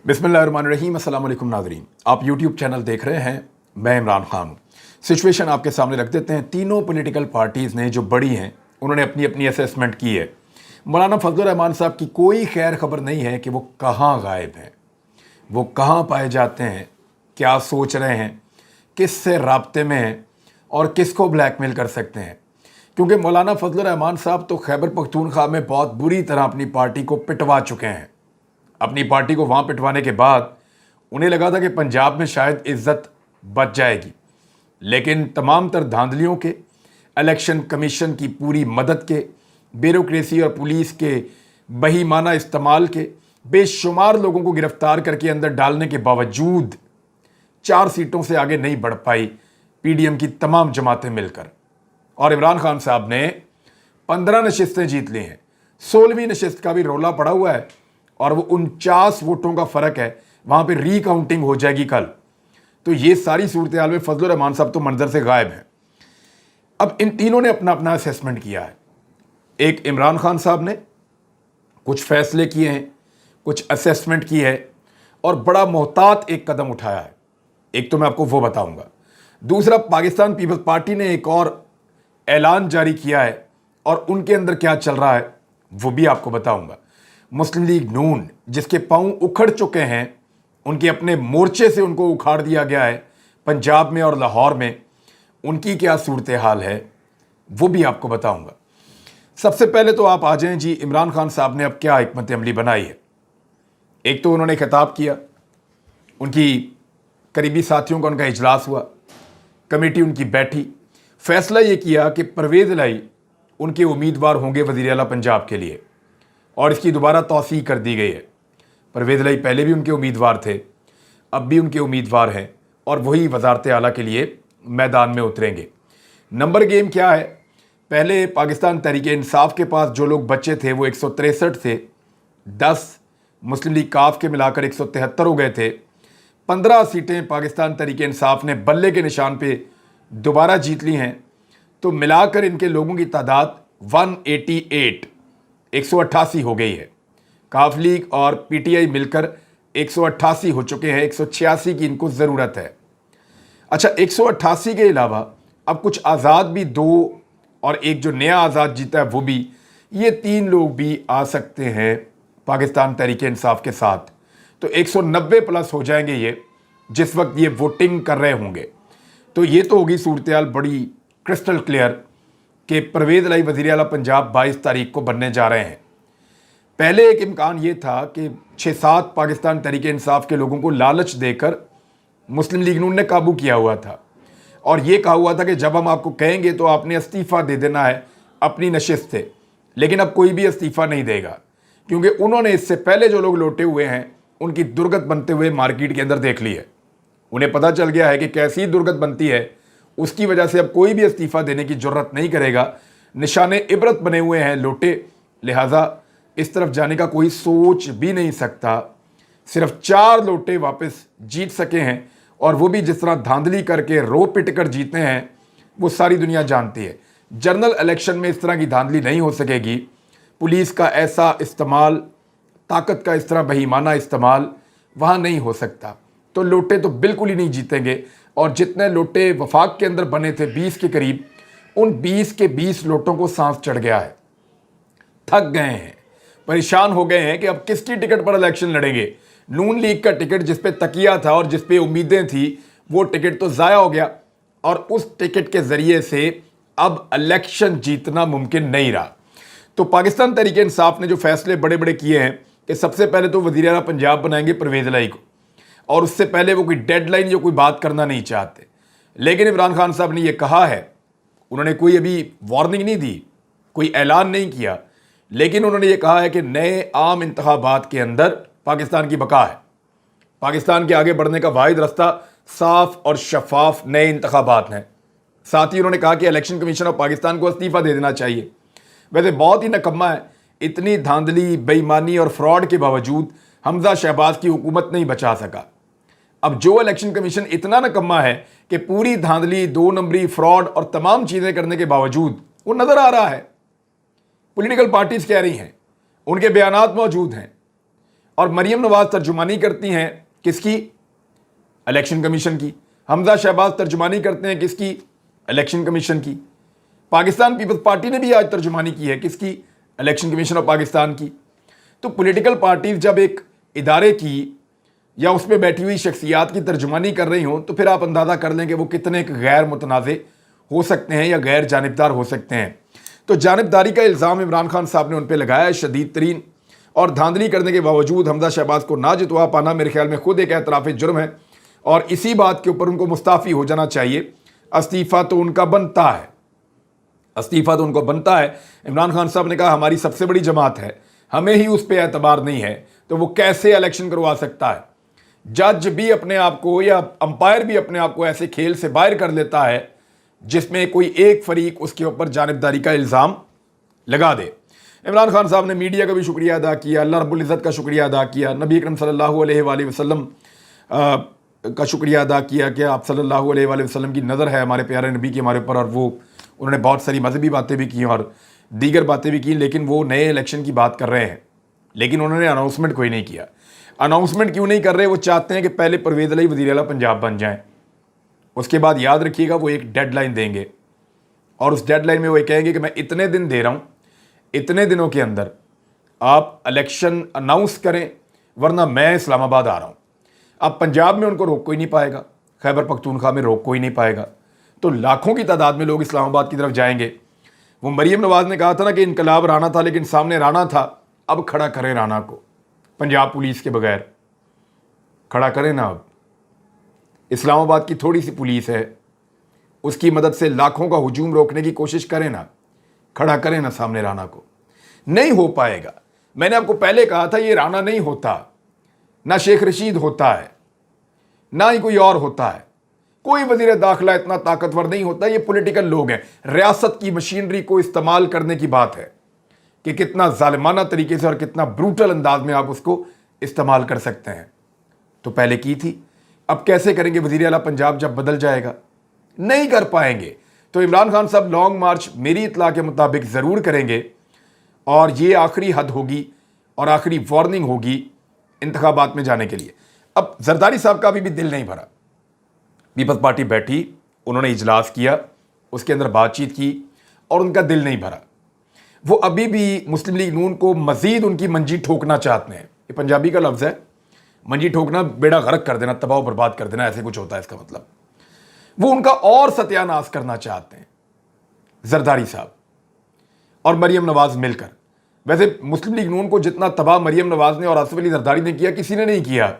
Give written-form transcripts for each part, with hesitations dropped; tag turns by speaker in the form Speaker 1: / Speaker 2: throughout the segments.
Speaker 1: बिस्मिल्लाहिर्रहमानिर्रहीम। अस्सलाम वालेकुम नाज़रीन, आप यूट्यूब चैनल देख रहे हैं, मैं इमरान खान हूँ। सिचुएशन आपके सामने रख देते हैं। तीनों पॉलिटिकल पार्टीज़ ने जो बड़ी हैं उन्होंने अपनी अपनी असेसमेंट की है। मौलाना फजलुर रहमान साहब की कोई खैर खबर नहीं है कि वो कहाँ गायब हैं, वो कहाँ पाए जाते हैं, क्या सोच रहे हैं, किस से राब्ते में हैं और किसको ब्लैकमेल कर सकते हैं। क्योंकि मौलाना फजलुर रहमान साहब तो खैबर पख्तूनख्वा में बहुत बुरी तरह अपनी पार्टी को पिटवा चुके हैं। अपनी पार्टी को वहाँ पिटवाने के बाद उन्हें लगा था कि पंजाब में शायद इज्जत बच जाएगी, लेकिन तमाम तर धांधलियों के, इलेक्शन कमीशन की पूरी मदद के, ब्यूरोक्रेसी और पुलिस के बहीमाना इस्तेमाल के, बेशुमार लोगों को गिरफ्तार करके अंदर डालने के बावजूद 4 सीटों से आगे नहीं बढ़ पाई पीडीएम की तमाम जमातें मिलकर। और इमरान खान साहब ने 15 नशिस्तें जीत ली हैं। 16वीं नशिस्त का भी रौला पड़ा हुआ है और वो 49 वोटों का फ़र्क है, वहाँ पे रीकाउंटिंग हो जाएगी कल। तो ये सारी सूरत हाल में फजलुर रहमान साहब तो मंजर से गायब हैं। अब इन तीनों ने अपना अपना असेसमेंट किया है। एक इमरान खान साहब ने कुछ फैसले किए हैं, कुछ असेसमेंट की है और बड़ा मोहतात एक कदम उठाया है। एक तो मैं आपको वो बताऊंगा। दूसरा, पाकिस्तान पीपल्स पार्टी ने एक और ऐलान जारी किया है और उनके अंदर क्या चल रहा है वो भी आपको बताऊंगा। मुस्लिम लीग नून, जिसके पांव उखड़ चुके हैं, उनके अपने मोर्चे से उनको उखाड़ दिया गया है पंजाब में और लाहौर में, उनकी क्या सूरत हाल है वो भी आपको बताऊंगा। सबसे पहले तो आप आ जाएं जी, इमरान खान साहब ने अब क्या हिकमत अमली बनाई है। एक तो उन्होंने खिताब किया, उनकी करीबी साथियों का उनका इजलास हुआ, कमेटी उनकी बैठी, फैसला ये किया कि परवेज़ इलाही उनके उम्मीदवार होंगे वज़ीर आला पंजाब के लिए और इसकी दोबारा तौसीक कर दी गई है। परवेज़ इलाही पहले भी उनके उम्मीदवार थे, अब भी उनके उम्मीदवार हैं और वही वज़ारत आला के लिए मैदान में उतरेंगे। नंबर गेम क्या है? पहले पाकिस्तान तहरीक इंसाफ के पास जो लोग बच्चे थे वो 163 थे, 10 मुस्लिम लीग काफ के मिलाकर 173 हो गए थे। 15 सीटें पाकिस्तान तहरीक इंसाफ ने बल्ले के निशान पे दोबारा जीत ली हैं। तो मिलाकर इनके लोगों की तादाद 188 हो गई है। काफ लीग और पीटीआई मिलकर 188 हो चुके हैं। 186 की इनको ज़रूरत है। अच्छा, 188 के अलावा अब कुछ आज़ाद भी 2 और एक जो नया आज़ाद जीता है वो भी, ये 3 लोग भी आ सकते हैं पाकिस्तान तहरीक इंसाफ के साथ। तो 190 प्लस हो जाएंगे ये जिस वक्त ये वोटिंग कर रहे होंगे। तो ये तो होगी सूरत हाल बड़ी क्रिस्टल क्लियर कि परवेज़ इलाही वज़ीर आला पंजाब 22 तारीख को बनने जा रहे हैं। पहले एक इम्कान ये था कि 6-7 पाकिस्तान तहरीक इंसाफ के लोगों को लालच देकर मुस्लिम लीग नून ने काबू किया हुआ था और ये कहा हुआ था कि जब हम आपको कहेंगे तो आपने इस्तीफ़ा दे देना है अपनी नशिस्त से। लेकिन अब कोई भी इस्तीफ़ा नहीं देगा, क्योंकि उन्होंने इससे पहले जो लोग लौटे हुए हैं उनकी दुर्गत बनते हुए मार्केट के अंदर देख ली है। उन्हें पता चल गया है कि कैसी दुर्गत बनती है, उसकी वजह से अब कोई भी इस्तीफ़ा देने की ज़रूरत नहीं करेगा। निशाने इबरत बने हुए हैं लोटे, लिहाजा इस तरफ जाने का कोई सोच भी नहीं सकता। सिर्फ 4 लोटे वापस जीत सके हैं और वो भी जिस तरह धांधली करके रो पिट कर जीते हैं वो सारी दुनिया जानती है। जनरल इलेक्शन में इस तरह की धांधली नहीं हो सकेगी। पुलिस का ऐसा इस्तेमाल, ताकत का इस तरह बहीमाना इस्तेमाल वहाँ नहीं हो सकता। तो लोटे तो बिल्कुल ही नहीं जीतेंगे। और जितने लोटे वफाक के अंदर बने थे 20 के करीब, उन 20 के 20 लोटों को सांस चढ़ गया है। थक गए हैं, परेशान हो गए हैं कि अब किसकी टिकट पर इलेक्शन लड़ेंगे। नून लीग का टिकट जिस पे तकिया था और जिस पे उम्मीदें थी वो टिकट तो ज़ाया हो गया और उस टिकट के ज़रिए से अब इलेक्शन जीतना मुमकिन नहीं रहा। तो पाकिस्तान तहरीक इंसाफ ने जो फैसले बड़े बड़े किए हैं कि सबसे पहले तो वज़ीर आला पंजाब बनाएंगे परवेज़ इलाही को, और उससे पहले वो कोई डेडलाइन या कोई बात करना नहीं चाहते। लेकिन इमरान खान साहब ने ये कहा है, उन्होंने कोई अभी वार्निंग नहीं दी, कोई ऐलान नहीं किया, लेकिन उन्होंने ये कहा है कि नए आम इंतखाबात के अंदर पाकिस्तान की बका है। पाकिस्तान के आगे बढ़ने का वाहिद रास्ता साफ और शफाफ नए इंतखाबात हैं। साथ ही उन्होंने कहा कि इलेक्शन कमीशन ऑफ पाकिस्तान को इस्तीफ़ा दे देना चाहिए। वैसे बहुत ही नकम्मा है, इतनी धांधली, बेईमानी और फ्रॉड के बावजूद हमजा शहबाज की हुकूमत नहीं बचा सका। अब जो इलेक्शन कमीशन इतना नकम्मा है कि पूरी धांधली, 2 नंबरी, फ्रॉड और तमाम चीज़ें करने के बावजूद वो नज़र आ रहा है। पॉलिटिकल पार्टीज़ कह रही हैं, उनके बयानात मौजूद हैं और मरियम नवाज तर्जुमानी करती हैं किसकी? इलेक्शन कमीशन की। हमजा शहबाज तर्जुमानी करते हैं किसकी? इलेक्शन कमीशन की। पाकिस्तान पीपल्स पार्टी ने भी आज तर्जुमानी की है किसकी? इलेक्शन कमीशन ऑफ पाकिस्तान की। तो पॉलिटिकल पार्टीज जब एक इदारे की या उसमें बैठी हुई शख्सियात की तर्जुमानी कर रही हों तो फिर आप अंदाज़ा कर लें कि वो कितने गैर मुतनाज़े हो सकते हैं या गैर जानिबदार हो सकते हैं। तो जानिबदारी का इल्ज़ाम इमरान खान साहब ने उन पर लगाया है शदीद तरीन, और धांधली करने के बावजूद हमजा शहबाज को ना जितवा पाना मेरे ख्याल में खुद एक एतराफ़ जुर्म है, और इसी बात के ऊपर उनको मुस्ताफ़ी हो जाना चाहिए। इस्तीफ़ा तो उनका बनता है, इस्तीफ़ा तो उनको बनता है। इमरान खान साहब ने कहा हमारी सबसे बड़ी जमात है, हमें ही उस पर एतबार नहीं है, तो वो कैसे इलेक्शन करवा सकता है? जज भी अपने आप को या अंपायर भी अपने आप को ऐसे खेल से बाहर कर लेता है जिसमें कोई एक फरीक उसके ऊपर जानिबदारी का इल्ज़ाम लगा दे। इमरान खान साहब ने मीडिया का भी शुक्रिया अदा किया, अल्लाह रब्बुल इज़्ज़त का शुक्रिया अदा किया, नबी अकरम सल्लल्लाहु अलैहि वसल्लम का शुक्रिया अदा किया कि आप सल्लल्लाहु अलैहि वसल्लम की नज़र है हमारे प्यारे नबी की हमारे ऊपर, और वो उन्होंने बहुत सारी मजहबी बातें भी की और दीगर बातें भी की, लेकिन वो नए इलेक्शन की बात कर रहे हैं, लेकिन उन्होंने अनाउंसमेंट कोई नहीं किया। अनाउंसमेंट क्यों नहीं कर रहे? वो चाहते हैं कि पहले परवेज़ अली वज़ीर आला पंजाब बन जाएं, उसके बाद याद रखिएगा वो एक डेडलाइन देंगे, और उस डेडलाइन में वो कहेंगे कि मैं इतने दिन दे रहा हूँ, इतने दिनों के अंदर आप इलेक्शन अनाउंस करें वरना मैं इस्लामाबाद आ रहा हूँ। अब पंजाब में उनको रोक कोई नहीं पाएगा, खैबर पख्तूनख्वा में रोक कोई नहीं पाएगा, तो लाखों की तादाद में लोग इस्लामाबाद की तरफ जाएंगे। वो मरियम नवाज ने कहा था ना कि इनकलाब राना था, लेकिन सामने राना था, अब खड़ा करें राना को, पंजाब पुलिस के बगैर खड़ा करें ना। अब इस्लामाबाद की थोड़ी सी पुलिस है, उसकी मदद से लाखों का हुजूम रोकने की कोशिश करें ना, खड़ा करें ना सामने राना को। नहीं हो पाएगा। मैंने आपको पहले कहा था ये राना नहीं होता, ना शेख रशीद होता है, ना ही कोई और होता है, कोई वजीर दाखिला इतना ताकतवर नहीं होता। ये पॉलिटिकल लोग हैं। रियासत की मशीनरी को इस्तेमाल करने की बात है कि कितना जालिमाना तरीके से और कितना ब्रूटल अंदाज में आप उसको इस्तेमाल कर सकते हैं। तो पहले की थी, अब कैसे करेंगे? वज़ीर आला पंजाब जब बदल जाएगा नहीं कर पाएंगे। तो इमरान खान साहब लॉन्ग मार्च मेरी इत्तला के मुताबिक ज़रूर करेंगे, और ये आखिरी हद होगी और आखिरी वार्निंग होगी इंतखाबात में जाने के लिए। अब जरदारी साहब का अभी भी दिल नहीं भरा। पीपल्स पार्टी बैठी, उन्होंने इजलास किया, उसके अंदर बातचीत की, और उनका दिल नहीं भरा। वो अभी भी मुस्लिम लीग नून को मज़ीद उनकी मंजी ठोकना चाहते हैं। ये पंजाबी का लफ्ज़ है, मंजी ठोकना, बेड़ा गर्क कर देना, तबाह बर्बाद कर देना, ऐसे कुछ होता है इसका मतलब। वो उनका और सत्यानाश करना चाहते हैं जरदारी साहब और मरियम नवाज मिलकर। वैसे मुस्लिम लीग नून को जितना तबाह मरियम नवाज ने और आसिफ अली जरदारी ने किया, किसी ने नहीं किया।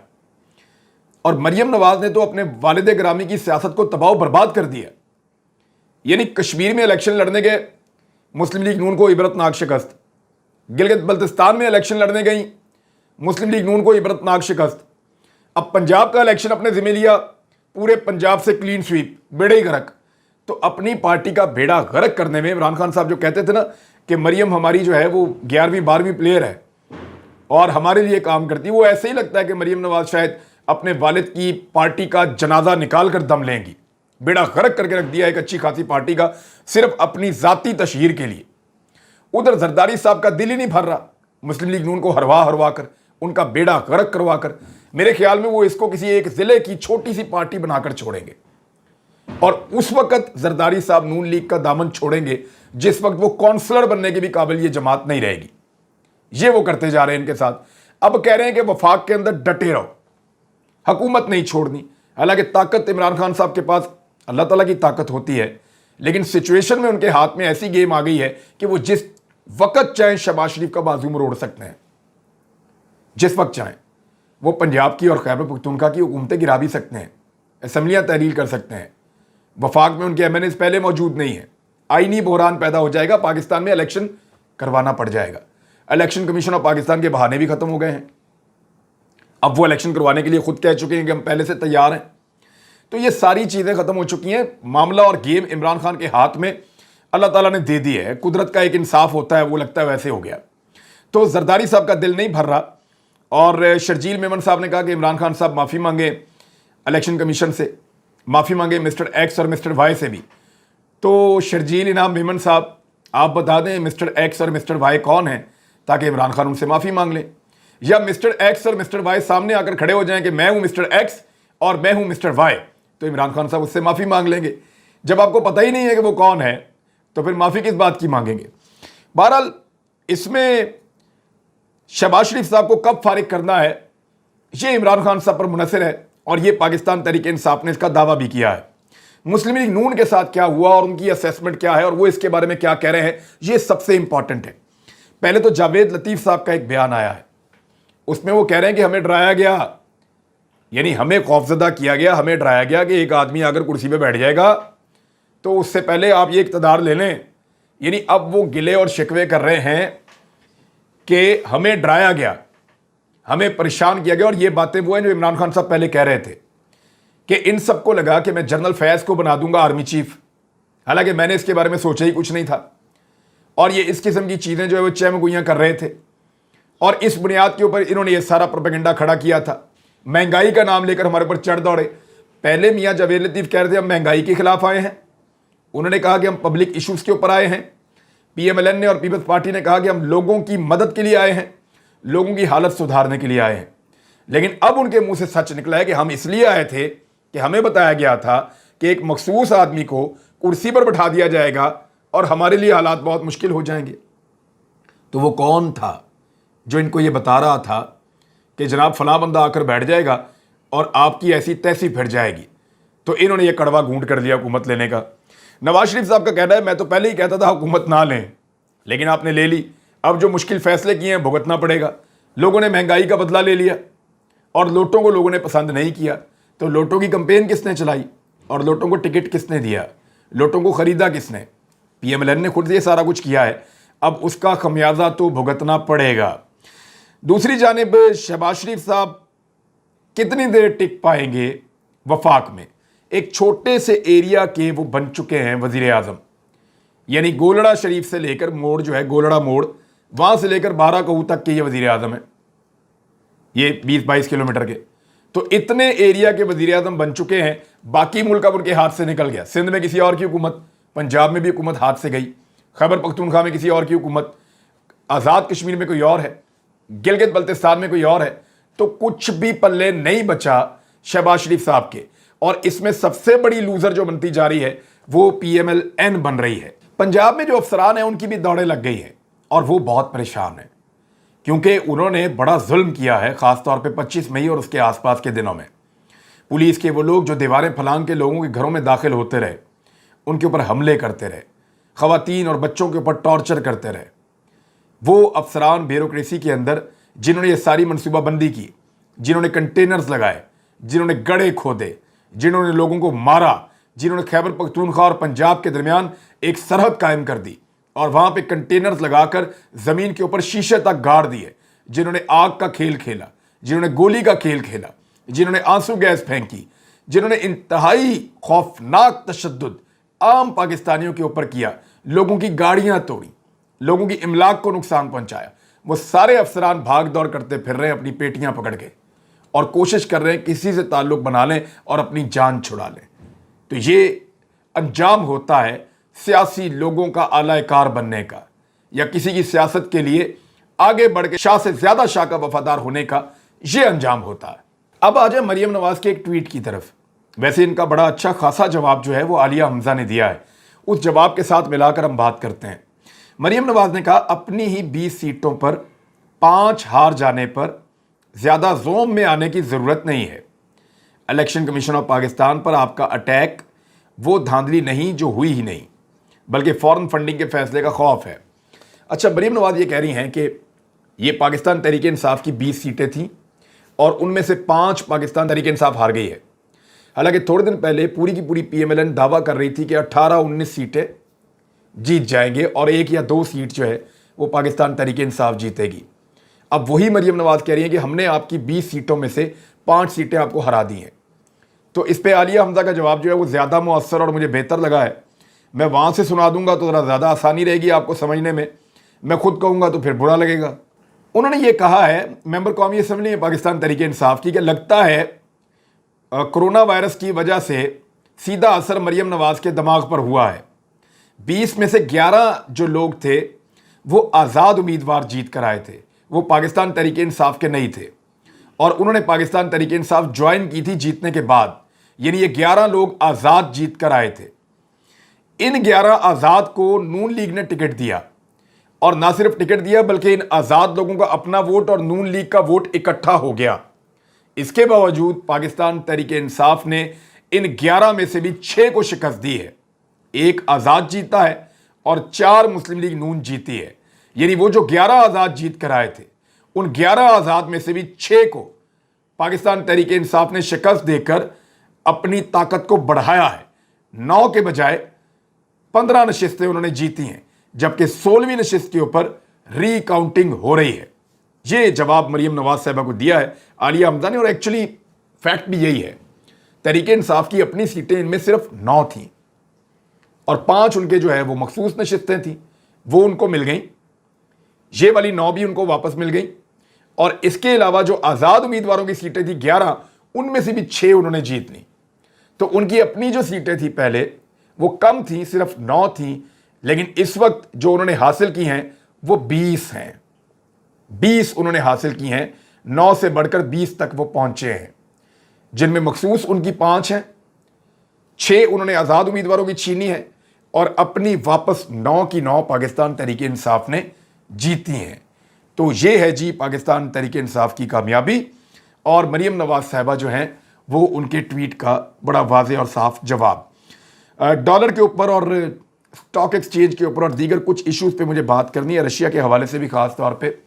Speaker 1: और मरियम नवाज ने तो अपने वालिद ग्रामी की सियासत को तबाह बर्बाद कर दिया। यानी कश्मीर में इलेक्शन लड़ने गए, मुस्लिम लीग नून को इबरतनाक शिकस्त। गिलगित बल्तिस्तान में इलेक्शन लड़ने गई, मुस्लिम लीग नून को इबरतनाक शिकस्त। अब पंजाब का इलेक्शन अपने जिम्मे लिया, पूरे पंजाब से क्लीन स्वीप, बेड़े गर्क। तो अपनी पार्टी का बेड़ा गर्क करने में इमरान खान साहब जो कहते थे ना कि मरियम हमारी जो है वो 11वीं 12वीं प्लेयर है और हमारे लिए काम करती है, वो ऐसे ही लगता है कि मरियम नवाज शायद अपने वालिद की पार्टी का जनाजा निकाल कर दम लेंगी। बेड़ा गर्क करके रख दिया एक अच्छी खासी पार्टी का, सिर्फ अपनी जाती तशहीर के लिए। उधर जरदारी साहब का दिल ही नहीं भर रहा मुस्लिम लीग नून को हरवा हरवा कर, उनका बेड़ा गर्क करवा कर। मेरे ख्याल में वो इसको किसी एक जिले की छोटी सी पार्टी बनाकर छोड़ेंगे, और उस वक्त जरदारी साहब नून लीग का दामन छोड़ेंगे जिस वक्त वो काउंसलर बनने के भी काबिल ये जमात नहीं रहेगी। ये वो करते जा रहे हैं इनके साथ। अब कह रहे हैं कि वफाक के अंदर डटे रहो, हुकूमत नहीं छोड़नी। हालांकि ताकत इमरान खान साहब के पास अल्लाह ताला की ताकत होती है, लेकिन सिचुएशन में उनके हाथ में ऐसी गेम आ गई है कि वो जिस वक्त चाहें शहबाज शरीफ का बाजू मरोड़ सकते हैं, जिस वक्त चाहें। वो पंजाब की और खैबर पख्तूनख्वा की हुकूमतें गिरा भी सकते हैं, असम्बलियाँ तहलील कर सकते हैं। वफाक में उनके एमएनएस पहले मौजूद नहीं है, आईनी बहरान पैदा हो जाएगा, पाकिस्तान में इलेक्शन करवाना पड़ जाएगा। इलेक्शन कमीशन ऑफ पाकिस्तान के बहाने भी खत्म हो गए हैं। अब वो इलेक्शन करवाने के लिए खुद कह चुके हैं कि हम पहले से तैयार हैं। तो ये सारी चीज़ें ख़त्म हो चुकी हैं। मामला और गेम इमरान खान के हाथ में अल्लाह ताला ने दे दी है। कुदरत का एक इंसाफ होता है, वो लगता है वैसे हो गया। तो जरदारी साहब का दिल नहीं भर रहा, और शर्जील मेमन साहब ने कहा कि इमरान खान साहब माफ़ी मांगे इलेक्शन कमीशन से, माफ़ी मांगे मिस्टर एक्स और मिस्टर वाई से भी। तो शर्जील इनाम मेमन साहब, आप बता दें मिस्टर एक्स और मिस्टर वाई कौन हैं, ताकि इमरान खान उनसे माफ़ी मांग लें। या मिस्टर एक्स और मिस्टर वाई सामने आकर खड़े हो जाएं कि मैं हूं मिस्टर एक्स और मैं हूं मिस्टर वाई, तो इमरान खान साहब उससे माफ़ी मांग लेंगे। जब आपको पता ही नहीं है कि वो कौन है तो फिर माफ़ी किस बात की मांगेंगे। बहरहाल इसमें शहबाज शरीफ साहब को कब फारिग करना है ये इमरान खान साहब पर मुनहसर है, और ये पाकिस्तान तहरीक इंसाफ ने इसका दावा भी किया है। मुस्लिम लीग नून के साथ क्या हुआ और उनकी असेसमेंट क्या है और वो इसके बारे में क्या कह रहे हैं, ये सबसे इंपॉर्टेंट है। पहले तो जावेद लतीफ़ साहब का एक बयान आया है, उसमें वो कह रहे हैं कि हमें डराया गया, यानी हमें खौफजदा किया गया, हमें डराया गया कि एक आदमी अगर कुर्सी पे बैठ जाएगा तो उससे पहले आप ये इक़्तिदार ले लें। यानी अब वो गिले और शिकवे कर रहे हैं कि हमें डराया गया, हमें परेशान किया गया। और ये बातें वो हैं जो इमरान खान साहब पहले कह रहे थे कि इन सबको लगा कि मैं जनरल फैज़ को बना दूंगा आर्मी चीफ, हालांकि मैंने इसके बारे में सोचा ही कुछ नहीं था। और ये इस किस्म की चीज़ें जो है वो चहमगोइयाँ कर रहे थे, और इस बुनियाद के ऊपर इन्होंने ये सारा प्रोपेगेंडा खड़ा किया था। महंगाई का नाम लेकर हमारे ऊपर चढ़ दौड़े। पहले मियाँ जावेद लतीफ़ कह रहे थे हम महंगाई के खिलाफ आए हैं, उन्होंने कहा कि हम पब्लिक इशूज़ के ऊपर आए हैं। PMLN ने और पीपल्स पार्टी ने कहा कि हम लोगों की मदद के लिए आए हैं, लोगों की हालत सुधारने के लिए आए हैं। लेकिन अब उनके मुंह से सच निकला है कि हम इसलिए आए थे कि हमें बताया गया था कि एक मखसूस आदमी को कुर्सी पर बैठा दिया जाएगा और हमारे लिए हालात बहुत मुश्किल हो जाएंगे। तो वो कौन था जो इनको ये बता रहा था कि जनाब फलां बंदा आकर बैठ जाएगा और आपकी ऐसी तैसी फिर जाएगी। तो इन्होंने ये कड़वा घूंट कर दिया हुकूमत लेने का। नवाज शरीफ साहब का कहना है मैं तो पहले ही कहता था हुकूमत ना लें, लेकिन आपने ले ली, अब जो मुश्किल फैसले किए हैं भुगतना पड़ेगा। लोगों ने महंगाई का बदला ले लिया और लोटों को लोगों ने पसंद नहीं किया, तो लोटों की कंपेन किसने चलाई और लोटों को टिकट किसने दिया, लोटों को ख़रीदा किसने? PMLN ने खुद ये सारा कुछ किया है, अब उसका खमियाजा तो भुगतना पड़ेगा। दूसरी जानिब शहबाज शरीफ साहब कितनी देर टिक पाएंगे वफाक में? एक छोटे से एरिया के वो बन चुके हैं वज़ीर आज़म, यानी गोलड़ा शरीफ से लेकर मोड़ जो है गोलड़ा मोड़, वहाँ से लेकर 12 कहू तक के ये वज़ीर आज़म है, ये 20-22 किलोमीटर के। तो इतने एरिया के वज़ीर आज़म बन चुके हैं, बाकी मुल्क अब उनके हाथ से निकल गया। सिंध में किसी और की हुकूमत, पंजाब में भी हुकूमत हाथ से गई, खैबर पख्तूनख्वा में किसी और की हुकूमत, आज़ाद कश्मीर में कोई और है, गिलगित बल्तिस्तान में कोई और है। तो कुछ भी पल्ले नहीं बचा शहबाज शरीफ साहब के, और इसमें सबसे बड़ी लूजर जो बनती जा रही है वो PMLN बन रही है। पंजाब में जो अफसरान हैं उनकी भी दौड़ें लग गई हैं और वो बहुत परेशान हैं, क्योंकि उन्होंने बड़ा जुल्म किया है, ख़ास तौर पे 25 मई और उसके आसपास के दिनों में। पुलिस के वो लोग जो दीवारें फलांग के लोगों के घरों में दाखिल होते रहे, उनके ऊपर हमले करते रहे, ख़वातीन और बच्चों के ऊपर टॉर्चर करते रहे। वो अफसरान ब्यूरोक्रेसी के अंदर जिन्होंने ये सारी मनसूबाबंदी की, जिन्होंने कंटेनर्स लगाए, जिन्होंने गड्ढे खोदे, जिन्होंने लोगों को मारा, जिन्होंने खैबर पख्तूनख्वा और पंजाब के दरमियान एक सरहद कायम कर दी और वहाँ पे कंटेनर्स लगाकर ज़मीन के ऊपर शीशे तक गाड़ दिए, जिन्होंने आग का खेल खेला, जिन्होंने गोली का खेल खेला, जिन्होंने आंसू गैस फेंकी, जिन्होंने इंतहाई खौफनाक तशद्दुद आम पाकिस्तानियों के ऊपर किया, लोगों की गाड़ियाँ तोड़ी, लोगों की इमलाक को नुकसान पहुँचाया, वो सारे अफसरान भाग दौड़ करते फिर रहे हैं अपनी पेटियाँ पकड़ के और कोशिश कर रहे हैं किसी से ताल्लुक़ बना लें और अपनी जान छुड़ा लें। तो ये अंजाम होता है सियासी लोगों का आलाकार बनने का, या किसी की सियासत के लिए आगे बढ़ के शाह से ज़्यादा शाह का वफादार होने का, ये अंजाम होता है। अब आ जाए मरियम नवाज़ के एक ट्वीट की तरफ। वैसे इनका बड़ा अच्छा खासा जवाब जो है वो आलिया हमज़ा ने दिया है, उस जवाब के साथ मिलाकर हम बात करते हैं। मरियम नवाज़ ने कहा अपनी ही 20 सीटों पर 5 हार जाने पर ज़्यादा ज़ोम में आने की ज़रूरत नहीं है। इलेक्शन कमीशन ऑफ पाकिस्तान पर आपका अटैक वो धांधली नहीं जो हुई ही नहीं, बल्कि फ़ौरन फंडिंग के फैसले का खौफ है। अच्छा, मरियम नवाज़ ये कह रही हैं कि ये पाकिस्तान तहरीक इंसाफ की 20 सीटें थीं और उनमें से 5 पाकिस्तान तहरीक इंसाफ हार गई है। हालांकि थोड़े दिन पहले पूरी की पूरी PMLN दावा कर रही थी कि 18-19 सीटें जीत जाएंगे और 1 या 2 सीट जो है वो पाकिस्तान तहरीक इंसाफ जीतेगी। अब वही मरियम नवाज़ कह रही हैं कि हमने आपकी 20 सीटों में से 5 सीटें आपको हरा दी हैं। तो इस पे आलिया हमज़ा का जवाब जो है वो ज़्यादा मुअस्सर और मुझे बेहतर लगा है। मैं वहाँ से सुना दूंगा तो ज़रा ज़्यादा आसानी रहेगी आपको समझने में, मैं खुद कहूँगा तो फिर बुरा लगेगा। उन्होंने ये कहा है मेंबर कौमी असम्बली में पाकिस्तान तहरीक इंसाफ की कि लगता है कोरोना वायरस की वजह से सीधा असर मरियम नवाज़ के दिमाग पर हुआ है। 20 में से 11 जो लोग थे वो आज़ाद उम्मीदवार जीत कर आए थे, वो पाकिस्तान तहरीक इंसाफ के नहीं थे और उन्होंने पाकिस्तान तहरीक इंसाफ ज्वाइन की थी जीतने के बाद। यानी ये 11 लोग आज़ाद जीत कर आए थे। इन 11 आज़ाद को नून लीग ने टिकट दिया और ना सिर्फ टिकट दिया बल्कि इन आज़ाद लोगों का अपना वोट और नून लीग का वोट इकट्ठा हो गया। इसके बावजूद पाकिस्तान तहरीक इंसाफ ने इन 11 में से भी 6 को शिकस्त दी है। एक आज़ाद जीता है और 4 मुस्लिम लीग नून जीती है। यानी वो जो 11 आज़ाद जीत कर आए थे उन 11 आज़ाद में से भी 6 को पाकिस्तान तहरीक इंसाफ ने शिकस्त देकर अपनी ताकत को बढ़ाया है। 9 के बजाय 15 नशिस्तें उन्होंने जीती हैं, जबकि 16वीं नशिस्त के ऊपर रीकाउंटिंग हो रही है। ये जवाब मरीम नवाज साहिबा को दिया है आलिया हमजा ने, और एक्चुअली फैक्ट भी यही है। तहरीक इंसाफ की अपनी सीटें इनमें सिर्फ 9 थीं और 5 उनके जो है वो मखसूस नशिस्तें थीं, वो उनको मिल गई। ये वाली 9 भी उनको वापस मिल गई और इसके अलावा जो आज़ाद उम्मीदवारों की सीटें थी 11, उनमें से भी 6 उन्होंने जीत ली। तो उनकी अपनी जो सीटें थी पहले वो कम थी, सिर्फ 9 थी, लेकिन इस वक्त जो उन्होंने हासिल की हैं वो 20 हैं। 20 उन्होंने हासिल की हैं, 9 से बढ़कर 20 तक वो पहुंचे हैं, जिनमें मखसूस उनकी 5 हैं, 6 उन्होंने आज़ाद उम्मीदवारों की छीनी है और अपनी वापस 9 की 9 पाकिस्तान तहरीक इंसाफ ने जीती हैं। तो ये है जी पाकिस्तान तहरीक इंसाफ की कामयाबी, और मरीम नवाज साहिबा जो हैं वो उनके ट्वीट का बड़ा वाज़ेह और साफ जवाब। डॉलर के ऊपर और स्टॉक एक्सचेंज के ऊपर और दीगर कुछ इश्यूज़ पे मुझे बात करनी है, रशिया के हवाले से भी ख़ास तौर पे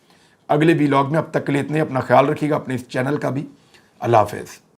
Speaker 1: अगले व्लॉग में। अब तक के लिए इतने, अपना ख्याल रखिएगा, अपने इस चैनल का भी। अल्लाह हाफ़िज़।